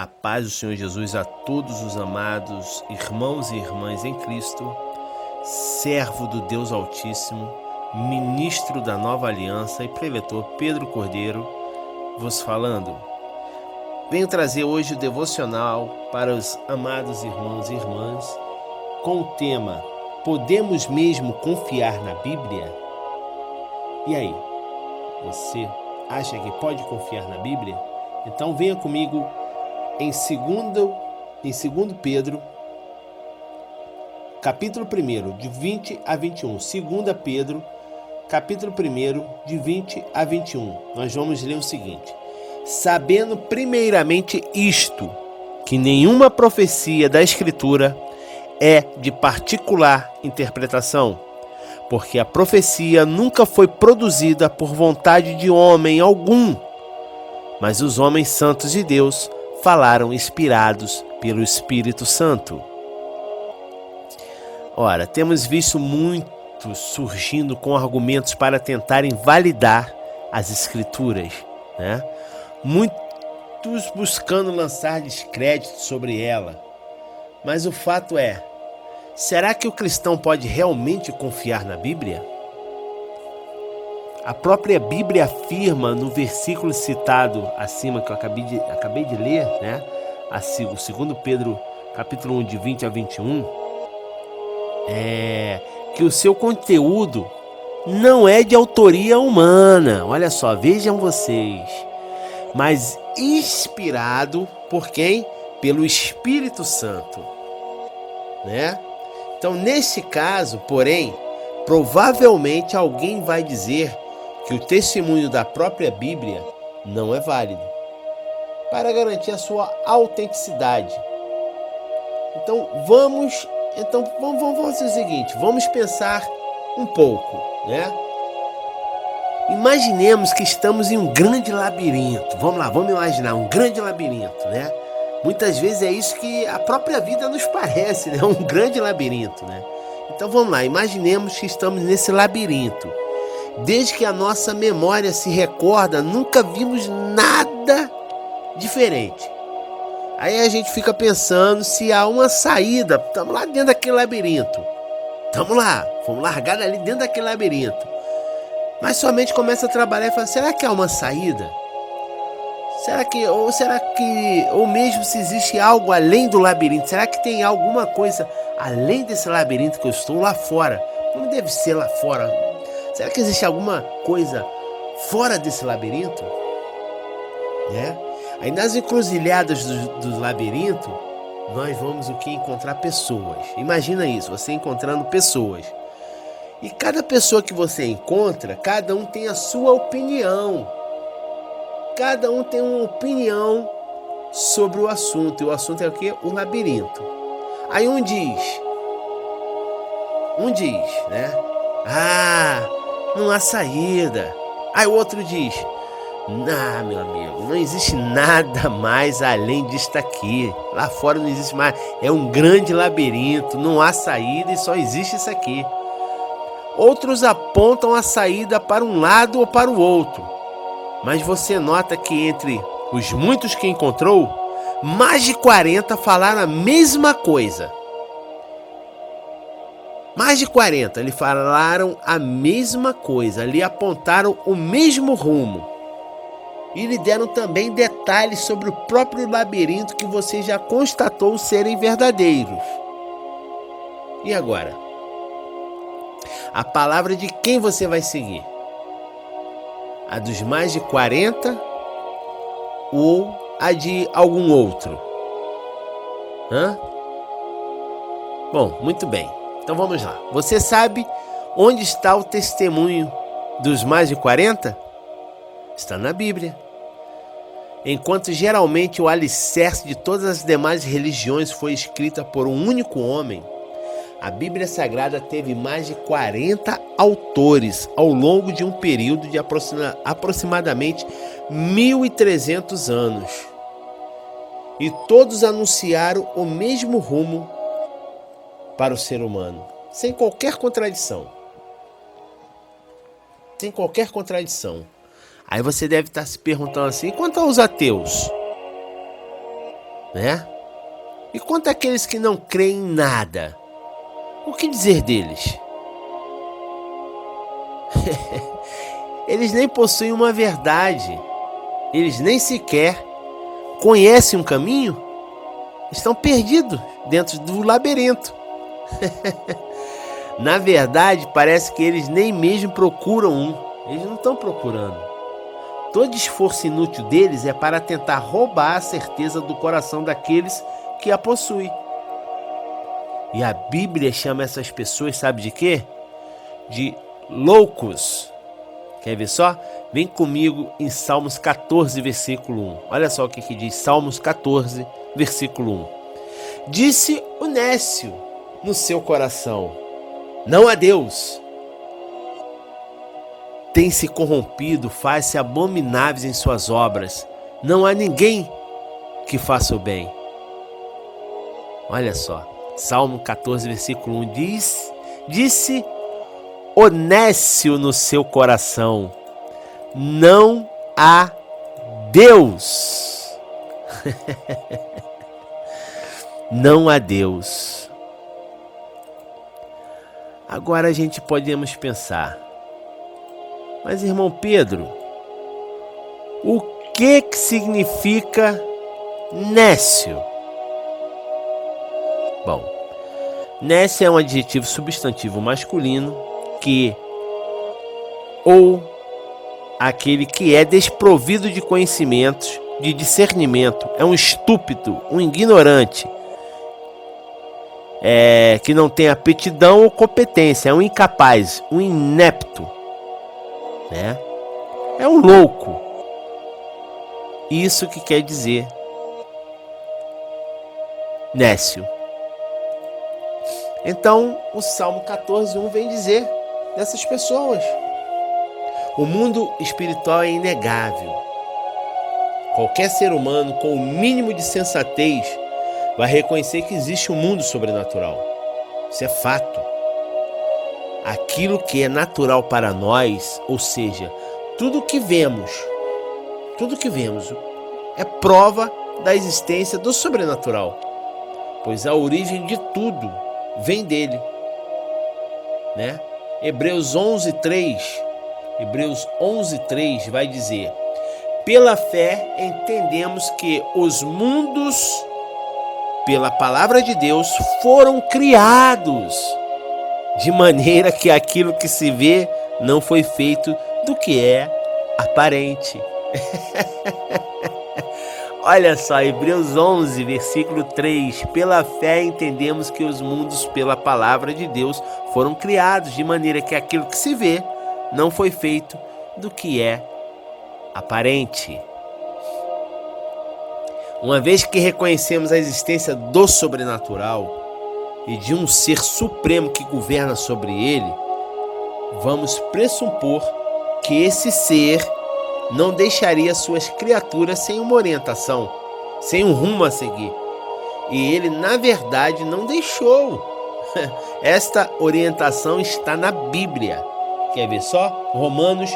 A paz do Senhor Jesus a todos os amados irmãos e irmãs em Cristo, servo do Deus Altíssimo, ministro da Nova Aliança e preletor Pedro Cordeiro, vos falando. Venho trazer hoje o devocional para os amados irmãos e irmãs com o tema: podemos mesmo confiar na Bíblia? E aí, você acha que pode confiar na Bíblia? Então venha comigo em 2 Pedro, capítulo 1, de 20 a 21. 2 Pedro, capítulo 1, de 20 a 21. Nós vamos ler o seguinte: sabendo primeiramente isto, que nenhuma profecia da Escritura é de particular interpretação, porque a profecia nunca foi produzida por vontade de homem algum, mas os homens santos de Deus falaram inspirados pelo Espírito Santo. Ora, temos visto muitos surgindo com argumentos para tentarem validar as Escrituras, né? Muitos buscando lançar descrédito sobre ela. Mas o fato é, será que o cristão pode realmente confiar na Bíblia? A própria Bíblia afirma no versículo citado acima, que eu acabei de ler, né? O 2 Pedro, capítulo 1, de 20 a 21, que o seu conteúdo não é de autoria humana. Olha só, vejam vocês. Mas inspirado por quem? Pelo Espírito Santo, né? Então, nesse caso, porém, provavelmente alguém vai dizer que o testemunho da própria Bíblia não é válido para garantir a sua autenticidade. Então vamos fazer o seguinte, vamos pensar um pouco, né? Imaginemos que estamos em um grande labirinto. Vamos lá, vamos imaginar um grande labirinto, né? Muitas vezes é isso que a própria vida nos parece, né? Um grande labirinto, né? Então vamos lá, imaginemos que estamos nesse labirinto. Desde que a nossa memória se recorda, nunca vimos nada diferente. Aí a gente fica pensando se há uma saída. Estamos lá dentro daquele labirinto. Estamos lá, fomos largados ali dentro daquele labirinto. Mas somente começa a trabalhar e fala: será que há uma saída? Ou mesmo se existe algo além do labirinto? Será que tem alguma coisa além desse labirinto que eu estou lá fora? Como deve ser lá fora? Será que existe alguma coisa fora desse labirinto? Né? Aí nas encruzilhadas do labirinto, nós vamos encontrar pessoas. Imagina isso, você encontrando pessoas. E cada pessoa que você encontra, cada um tem a sua opinião. Cada um tem uma opinião sobre o assunto. E o assunto é o quê? O labirinto. Aí um diz, né? Não há saída. Aí o outro diz: não, meu amigo, não existe nada mais além disto aqui. Lá fora não existe mais. É um grande labirinto, não há saída e só existe isso aqui. Outros apontam a saída para um lado ou para o outro. Mas você nota que entre os muitos que encontrou, mais de 40 falaram a mesma coisa. Mais de 40, eles falaram a mesma coisa, lhe apontaram o mesmo rumo. E lhe deram também detalhes sobre o próprio labirinto que você já constatou serem verdadeiros. E agora? A palavra de quem você vai seguir? A dos mais de 40 ou a de algum outro? Bom, muito bem. Então vamos lá. Você sabe onde está o testemunho dos mais de 40? Está na Bíblia. Enquanto geralmente o alicerce de todas as demais religiões foi escrita por um único homem, a Bíblia Sagrada teve mais de 40 autores ao longo de um período de aproximadamente 1.300 anos. E todos anunciaram o mesmo rumo para o ser humano, sem qualquer contradição. Aí você deve estar se perguntando assim: quanto aos ateus? né? E quanto àqueles que não creem em nada, o que dizer deles? Eles nem possuem uma verdade, eles nem sequer conhecem um caminho, estão perdidos dentro do labirinto. Na verdade, parece que eles nem mesmo procuram um, eles não estão procurando. Todo esforço inútil deles é para tentar roubar a certeza do coração daqueles que a possuem. E a Bíblia chama essas pessoas, sabe de quê? De loucos. Quer ver só? Vem comigo em Salmos 14, versículo 1. Olha só o que diz Salmos 14, versículo 1. Disse o nécio no seu coração: não há Deus. Tem se corrompido, faz-se abomináveis em suas obras. Não há ninguém que faça o bem. Olha só, Salmo 14, versículo 1 diz: disse o nécio no seu coração: não há Deus. Não há Deus. Agora a gente podemos pensar: mas irmão Pedro, o que significa nécio? Bom, nécio é um adjetivo substantivo masculino que, ou aquele que é desprovido de conhecimentos, de discernimento, é um estúpido, um ignorante, que não tem aptidão ou competência, é um incapaz, um inepto, né? É um louco. Isso que quer dizer nécio. Então, o Salmo 14:1 vem dizer dessas pessoas. O mundo espiritual é inegável. Qualquer ser humano com o mínimo de sensatez vai reconhecer que existe um mundo sobrenatural. Isso é fato. Aquilo que é natural para nós, ou seja, tudo que vemos é prova da existência do sobrenatural, pois a origem de tudo vem dele, né? Hebreus 11:3 vai dizer: pela fé entendemos que os mundos, pela palavra de Deus, foram criados, de maneira que aquilo que se vê não foi feito do que é aparente. Olha só, Hebreus 11, versículo 3. Pela fé entendemos que os mundos, pela palavra de Deus, foram criados, de maneira que aquilo que se vê não foi feito do que é aparente. Uma vez que reconhecemos a existência do sobrenatural e de um ser supremo que governa sobre ele, vamos pressupor que esse ser não deixaria suas criaturas sem uma orientação, sem um rumo a seguir. E ele, na verdade, não deixou. Esta orientação está na Bíblia. Quer ver só? Romanos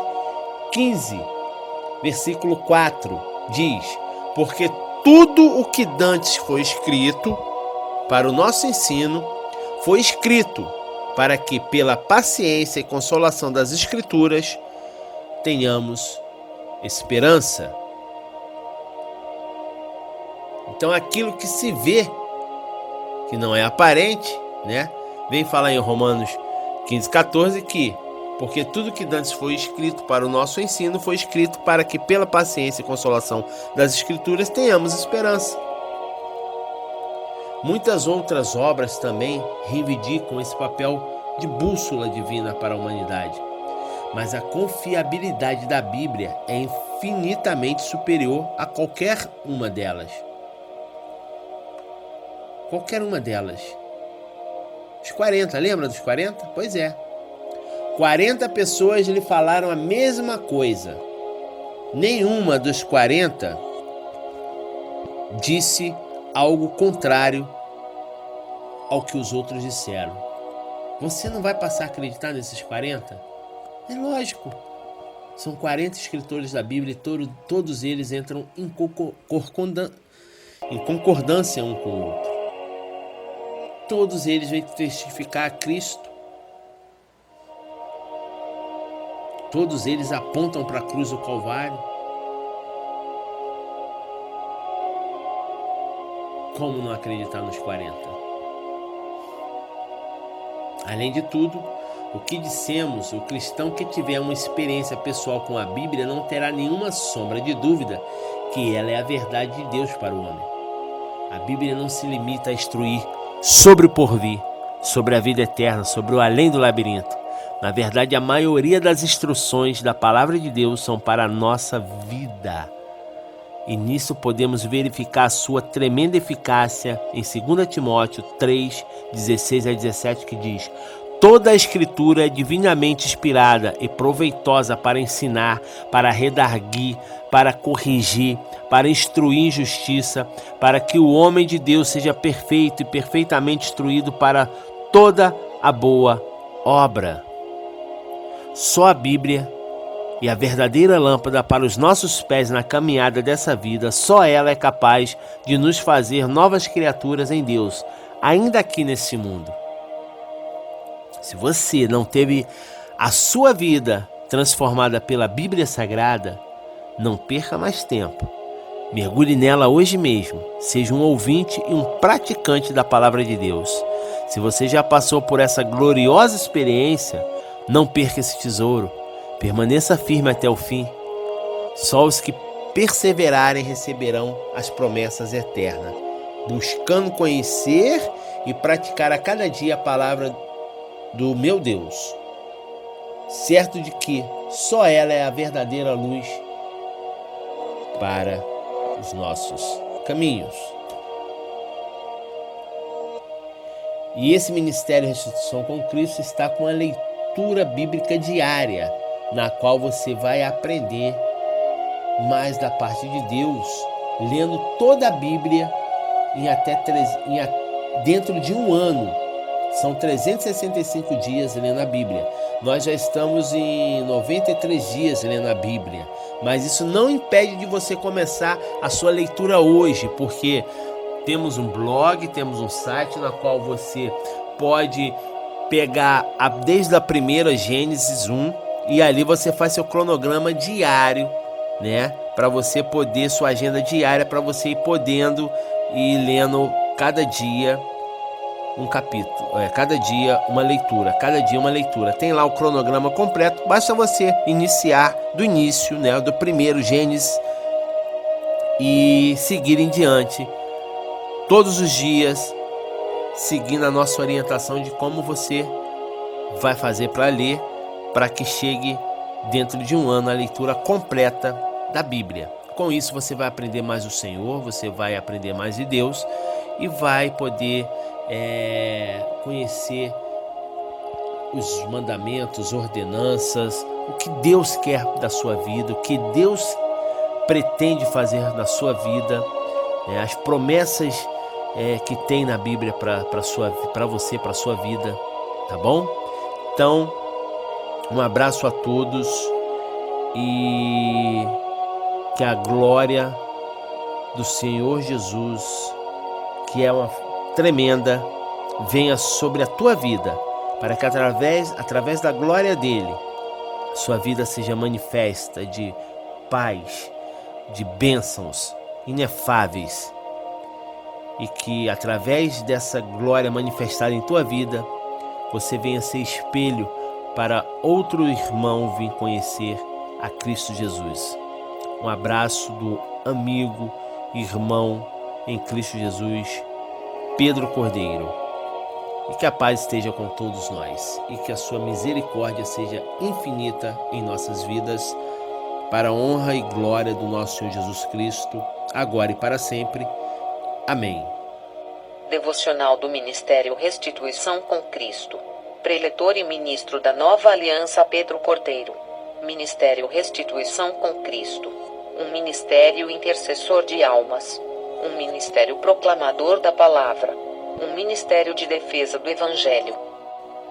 15, versículo 4 diz: porque tudo o que dantes foi escrito para o nosso ensino, foi escrito para que, pela paciência e consolação das Escrituras, tenhamos esperança. Então aquilo que se vê, que não é aparente, né? Vem falar em Romanos 15:14 que, porque tudo que dantes foi escrito para o nosso ensino, foi escrito para que, pela paciência e consolação das Escrituras, tenhamos esperança. Muitas outras obras também reivindicam esse papel de bússola divina para a humanidade. Mas a confiabilidade da Bíblia é infinitamente superior a qualquer uma delas. Qualquer uma delas. Os 40, lembra dos 40? Pois é. 40 pessoas lhe falaram a mesma coisa. Nenhuma dos 40 disse algo contrário ao que os outros disseram. Você não vai passar a acreditar nesses 40? É lógico. São 40 escritores da Bíblia e todos eles entram em em concordância um com o outro. Todos eles vêm testificar a Cristo. Todos eles apontam para a cruz do Calvário. Como não acreditar nos 40? Além de tudo, o que dissemos, o cristão que tiver uma experiência pessoal com a Bíblia não terá nenhuma sombra de dúvida que ela é a verdade de Deus para o homem. A Bíblia não se limita a instruir sobre o porvir, sobre a vida eterna, sobre o além do labirinto. Na verdade, a maioria das instruções da palavra de Deus são para a nossa vida. E nisso podemos verificar a sua tremenda eficácia em 2 Timóteo 3, 16 a 17, que diz: toda a Escritura é divinamente inspirada e proveitosa para ensinar, para redarguir, para corrigir, para instruir em justiça, para que o homem de Deus seja perfeito e perfeitamente instruído para toda a boa obra. Só a Bíblia e a verdadeira lâmpada para os nossos pés na caminhada dessa vida, só ela é capaz de nos fazer novas criaturas em Deus, ainda aqui nesse mundo. Se você não teve a sua vida transformada pela Bíblia Sagrada, não perca mais tempo. Mergulhe nela hoje mesmo. Seja um ouvinte e um praticante da palavra de Deus. Se você já passou por essa gloriosa experiência, não perca esse tesouro. Permaneça firme até o fim. Só os que perseverarem receberão as promessas eternas, buscando conhecer e praticar a cada dia a palavra do meu Deus, certo de que só ela é a verdadeira luz para os nossos caminhos. E esse Ministério Restituição com Cristo está com a leitura bíblica diária, na qual você vai aprender mais da parte de Deus, lendo toda a Bíblia dentro de um ano. São 365 dias lendo a Bíblia. Nós já estamos em 93 dias lendo a Bíblia. Mas isso não impede de você começar a sua leitura hoje, porque temos um blog, temos um site na qual você pode pegar desde a primeira Gênesis 1 e ali você faz seu cronograma diário, né? Para você poder, sua agenda diária, para você ir podendo e lendo cada dia um capítulo, cada dia uma leitura, Tem lá o cronograma completo, basta você iniciar do início, né, do primeiro Gênesis e seguir em diante, todos os dias, seguindo a nossa orientação de como você vai fazer para ler, para que chegue dentro de um ano a leitura completa da Bíblia. Com isso você vai aprender mais do Senhor, você vai aprender mais de Deus e vai poder conhecer os mandamentos, ordenanças, o que Deus quer da sua vida, o que Deus pretende fazer na sua vida, as promessas que tem na Bíblia para você, para a sua vida, tá bom? Então, um abraço a todos e que a glória do Senhor Jesus, que é uma tremenda, venha sobre a tua vida, para que através da glória dele, sua vida seja manifesta de paz, de bênçãos inefáveis, e que através dessa glória manifestada em tua vida, você venha ser espelho para outro irmão vir conhecer a Cristo Jesus. Um abraço do amigo, irmão em Cristo Jesus, Pedro Cordeiro. E que a paz esteja com todos nós e que a sua misericórdia seja infinita em nossas vidas, para a honra e glória do nosso Senhor Jesus Cristo, agora e para sempre. Amém. Devocional do Ministério Restituição com Cristo. Preletor e ministro da Nova Aliança Pedro Cordeiro. Ministério Restituição com Cristo. Um ministério intercessor de almas. Um ministério proclamador da palavra. Um ministério de defesa do Evangelho.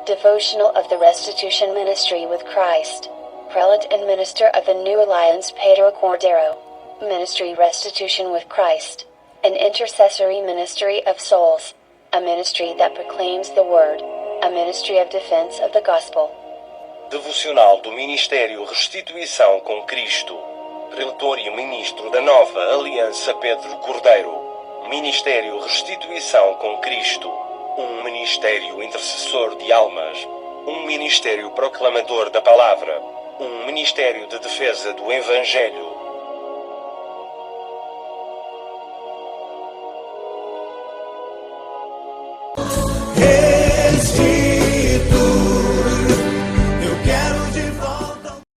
Devotional of the Restitution Ministry with Christ. Prelate and Minister of the New Alliance Pedro Cordeiro. Ministry Restitution with Christ. an intercessory ministry of souls, a ministry that proclaims the Word, a ministry of defense of the gospel. Devocional do Ministério Restituição com Cristo. Preletor e Ministro da Nova Aliança Pedro Cordeiro. Ministério Restituição com Cristo. Um ministério intercessor de almas. Um ministério proclamador da palavra. Um ministério de defesa do Evangelho.